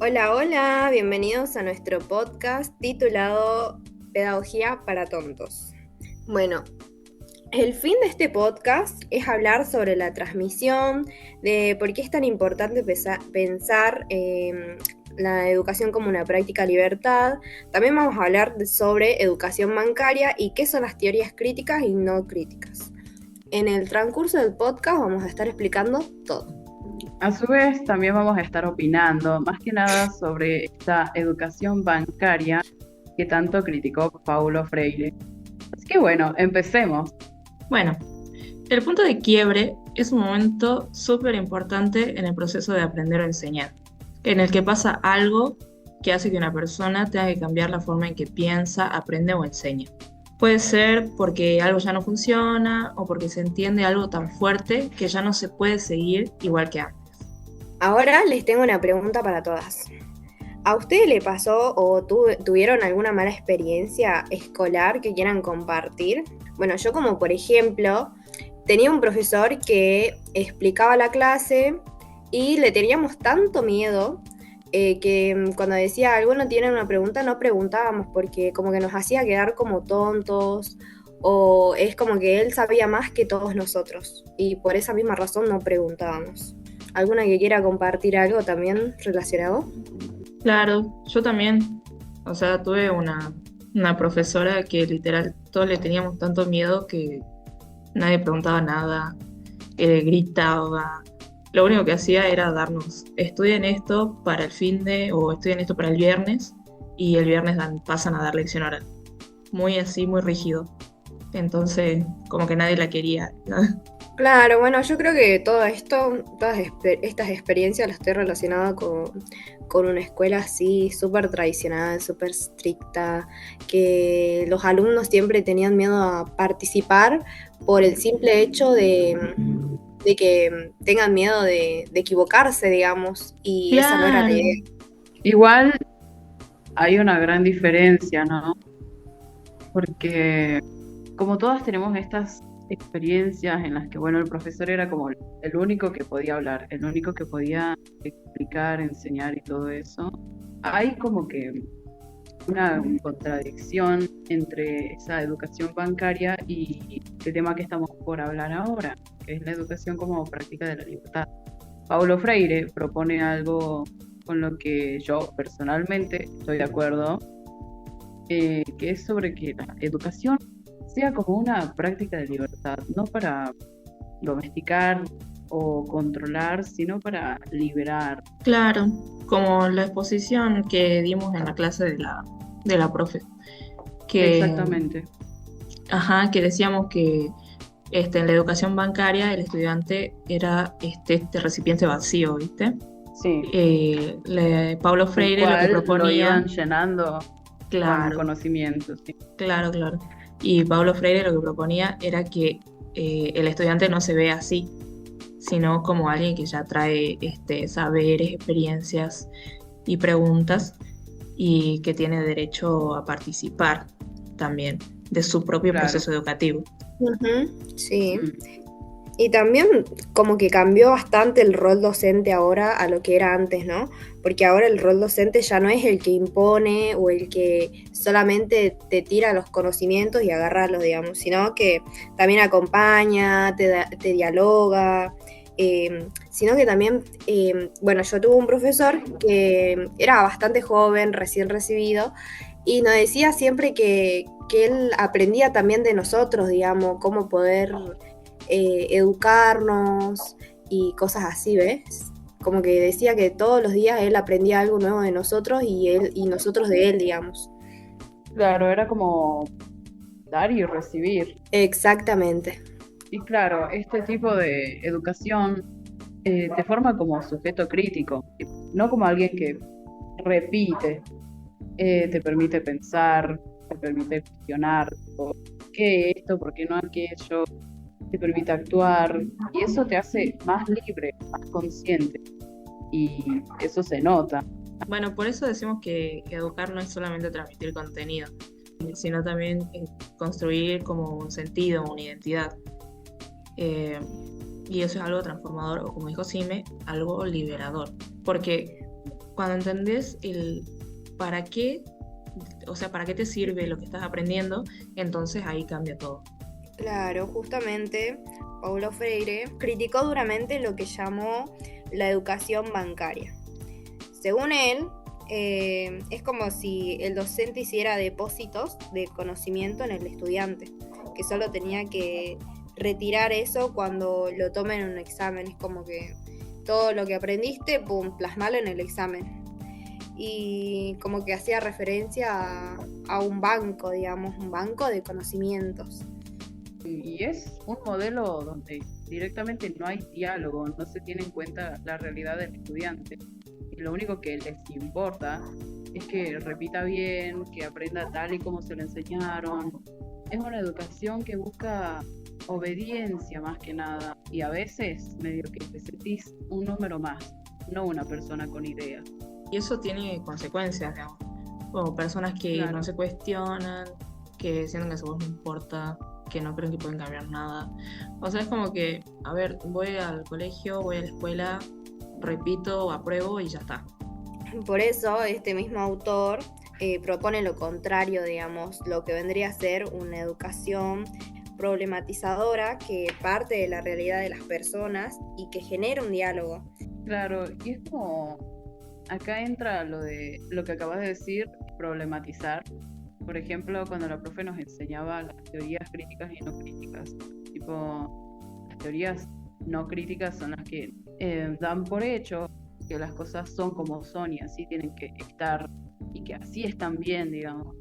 Hola, hola, bienvenidos a nuestro podcast titulado Pedagogía para Tontos. Bueno, el fin de este podcast es hablar sobre la transmisión, de por qué es tan importante pensar la educación como una práctica libertad. También vamos a hablar sobre educación bancaria y qué son las teorías críticas y no críticas. En el transcurso del podcast vamos a estar explicando todo. A su vez, también vamos a estar opinando más que nada sobre esta educación bancaria que tanto criticó Paulo Freire. Así que bueno, empecemos. Bueno, el punto de quiebre es un momento súper importante en el proceso de aprender o enseñar, en el que pasa algo que hace que una persona tenga que cambiar la forma en que piensa, aprende o enseña. Puede ser porque algo ya no funciona o porque se entiende algo tan fuerte que ya no se puede seguir igual que antes. Ahora les tengo una pregunta para todas. ¿A ustedes le pasó o tuvieron alguna mala experiencia escolar que quieran compartir? Bueno, yo como por ejemplo, tenía un profesor que explicaba la clase y le teníamos tanto miedo que cuando decía alguno tiene una pregunta no preguntábamos porque como que nos hacía quedar como tontos o es como que él sabía más que todos nosotros y por esa misma razón no preguntábamos. ¿Alguna que quiera compartir algo también relacionado? Claro, yo también, o sea, tuve una profesora que literal todos le teníamos tanto miedo que nadie preguntaba nada, gritaba. Lo único que hacía era darnos, estudien esto para el fin de, o estudien esto para el viernes, y el viernes pasan a dar lección oral. Muy así, muy rígido. Entonces, como que nadie la quería. Claro, bueno, yo creo que todo esto, estas experiencias las estoy relacionadas con una escuela así súper tradicional, súper estricta, que los alumnos siempre tenían miedo a participar por el simple hecho de que tengan miedo de equivocarse, digamos, y esa no era la Claro, idea. Igual hay una gran diferencia, ¿no? Porque como todas tenemos estas experiencias en las que, bueno, el profesor era como el único que podía hablar, el único que podía explicar, enseñar y todo eso, hay como que una contradicción entre esa educación bancaria y el tema que estamos por hablar ahora, que es la educación como práctica de la libertad. Paulo Freire propone algo con lo que yo personalmente estoy de acuerdo, que es sobre que la educación sea como una práctica de libertad, no para domesticar o controlar, sino para liberar. claro, como la exposición que dimos en la clase de la profe, que, Exactamente. ajá, que decíamos que en la educación bancaria el estudiante era este recipiente vacío, ¿viste? Sí, Paulo el Freire lo que cual lo proponía, iban llenando con claro, conocimientos. Sí. claro, claro. Y Paulo Freire lo que proponía era que el estudiante no se vea así, sino como alguien que ya trae saberes, experiencias y preguntas y que tiene derecho a participar también de su propio Claro. proceso educativo. Ujú, sí. Mm. Y también como que cambió bastante el rol docente ahora a lo que era antes, ¿no? Porque ahora el rol docente ya no es el que impone o el que solamente te tira los conocimientos y agarrarlos, digamos, sino que también acompaña, te dialoga, sino que también, bueno, yo tuve un profesor que era bastante joven, recién recibido, y nos decía siempre que él aprendía también de nosotros, digamos, cómo poder educarnos y cosas así, ¿ves? Como que decía que todos los días él aprendía algo nuevo de nosotros y él y nosotros de él, digamos. Claro, era como dar y recibir. Exactamente. Y claro, este tipo de educación te forma como sujeto crítico, no como alguien que repite, te permite pensar, te permite cuestionar, ¿por qué esto? ¿Por qué no aquello? Te permite actuar y eso te hace más libre, más consciente y eso se nota. Bueno, por eso decimos que educar no es solamente transmitir contenido, sino también construir como un sentido, una identidad. Eh, y eso es algo transformador, o como dijo Sime, algo liberador. Porque cuando entendés el para qué, o sea, para qué te sirve lo que estás aprendiendo, entonces ahí cambia todo. Claro, justamente Paulo Freire criticó duramente lo que llamó la educación bancaria. Según él, es como si el docente hiciera depósitos de conocimiento en el estudiante, que solo tenía que retirar eso cuando lo tomen en un examen. Es como que todo lo que aprendiste, pum, plasmalo en el examen. Y como que hacía referencia a un banco, digamos, un banco de conocimientos. Y es un modelo donde directamente no hay diálogo, no se tiene en cuenta la realidad del estudiante. Y lo único que les importa es que repita bien, que aprenda tal y como se lo enseñaron. Es una educación que busca obediencia más que nada. Y a veces medio que te sentís un número más, no una persona con ideas. Y eso tiene consecuencias, digamos. Como personas que Claro. no se cuestionan, que sienten que a su voz no importa, que no creen que pueden cambiar nada. O sea, es como que, a ver, voy al colegio, voy a la escuela, repito, apruebo y ya está. Por eso este mismo autor propone lo contrario, digamos, lo que vendría a ser una educación problematizadora que parte de la realidad de las personas y que genera un diálogo. Claro, y es como, acá entra lo de lo que acabas de decir, problematizar. Por ejemplo, cuando la profe nos enseñaba las teorías críticas y no críticas. Tipo, las teorías no críticas son las que dan por hecho que las cosas son como son y así tienen que estar y que así están bien, digamos.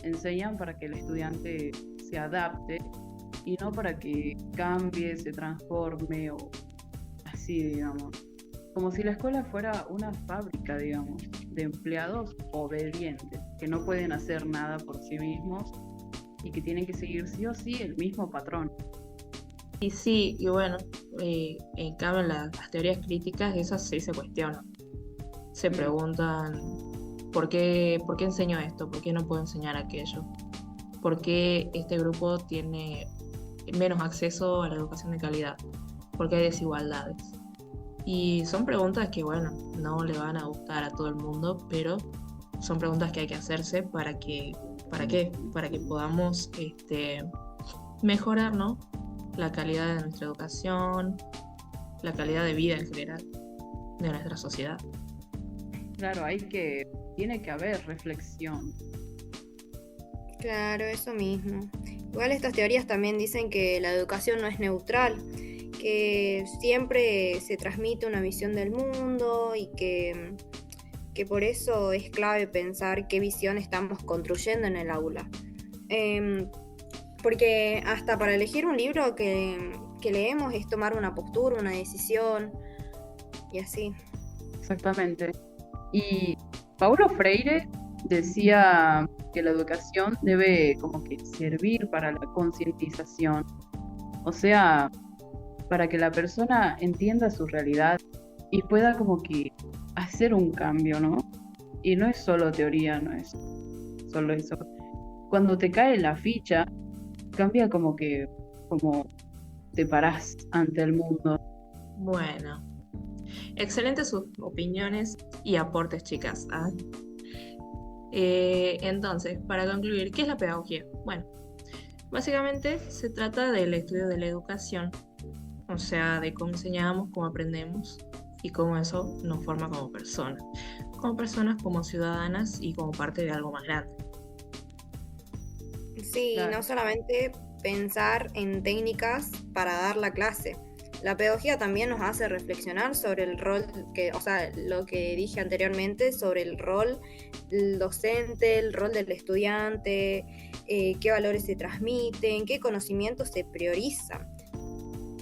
Enseñan para que el estudiante se adapte y no para que cambie, se transforme o así, digamos. Como si la escuela fuera una fábrica, digamos, de empleados obedientes, que no pueden hacer nada por sí mismos y que tienen que seguir sí o sí el mismo patrón. Y sí, y bueno, en cambio las teorías críticas, esas sí se cuestionan. Se preguntan, por qué enseño esto? ¿Por qué no puedo enseñar aquello? ¿Por qué este grupo tiene menos acceso a la educación de calidad? ¿Por qué hay desigualdades? Y son preguntas que, bueno, no le van a gustar a todo el mundo, pero son preguntas que hay que hacerse ¿para qué? Para que podamos mejorar, ¿no? La calidad de nuestra educación, la calidad de vida en general de nuestra sociedad. Claro, tiene que haber reflexión. Claro, eso mismo. Igual estas teorías también dicen que la educación no es neutral, que siempre se transmite una visión del mundo y que por eso es clave pensar qué visión estamos construyendo en el aula. Porque hasta para elegir un libro que leemos es tomar una postura, una decisión y así. Exactamente. Y Paulo Freire decía que la educación debe como que servir para la concientización, o sea, para que la persona entienda su realidad y pueda como que hacer un cambio, ¿no? Y no es solo teoría, no es solo eso. Cuando te cae la ficha, cambia como te parás ante el mundo. Bueno, excelentes sus opiniones y aportes, chicas. ¿Ah? Entonces, para concluir, ¿qué es la pedagogía? Bueno, básicamente se trata del estudio de la educación, o sea, de cómo enseñamos, cómo aprendemos y cómo eso nos forma como personas, como ciudadanas y como parte de algo más grande. Sí, Claro. no solamente pensar en técnicas para dar la clase. La pedagogía también nos hace reflexionar sobre el rol o sea, lo que dije anteriormente, sobre el rol del docente, el rol del estudiante, qué valores se transmiten, qué conocimientos se priorizan.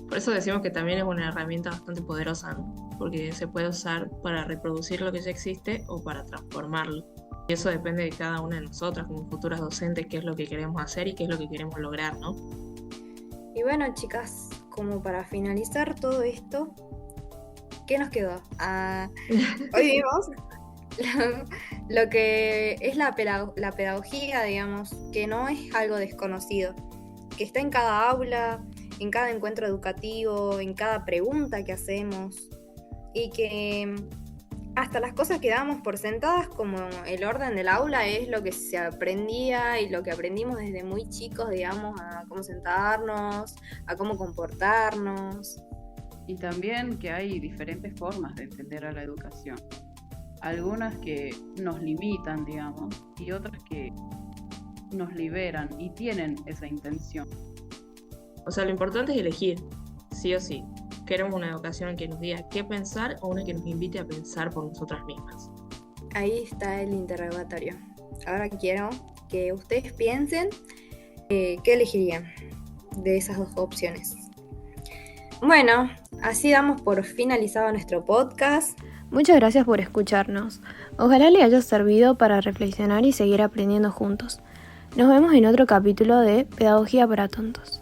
Por eso decimos que también es una herramienta bastante poderosa, ¿no? Porque se puede usar para reproducir lo que ya existe o para transformarlo. Y eso depende de cada una de nosotras como futuras docentes, qué es lo que queremos hacer y qué es lo que queremos lograr, ¿no? Y bueno, chicas, como para finalizar todo esto, ¿qué nos quedó? Hoy vimos lo que es la pedagogía, digamos, que no es algo desconocido, que está en cada aula, en cada encuentro educativo, en cada pregunta que hacemos y que hasta las cosas que dábamos por sentadas, como el orden del aula, es lo que se aprendía y lo que aprendimos desde muy chicos, digamos, a cómo sentarnos, a cómo comportarnos. Y también que hay diferentes formas de entender a la educación. Algunas que nos limitan, digamos, y otras que nos liberan y tienen esa intención. O sea, lo importante es elegir, sí o sí. Queremos una educación que nos diga qué pensar o una que nos invite a pensar por nosotras mismas. Ahí está el interrogatorio. Ahora quiero que ustedes piensen qué elegirían de esas dos opciones. Bueno, así damos por finalizado nuestro podcast. Muchas gracias por escucharnos. Ojalá le haya servido para reflexionar y seguir aprendiendo juntos. Nos vemos en otro capítulo de Pedagogía para Tontos.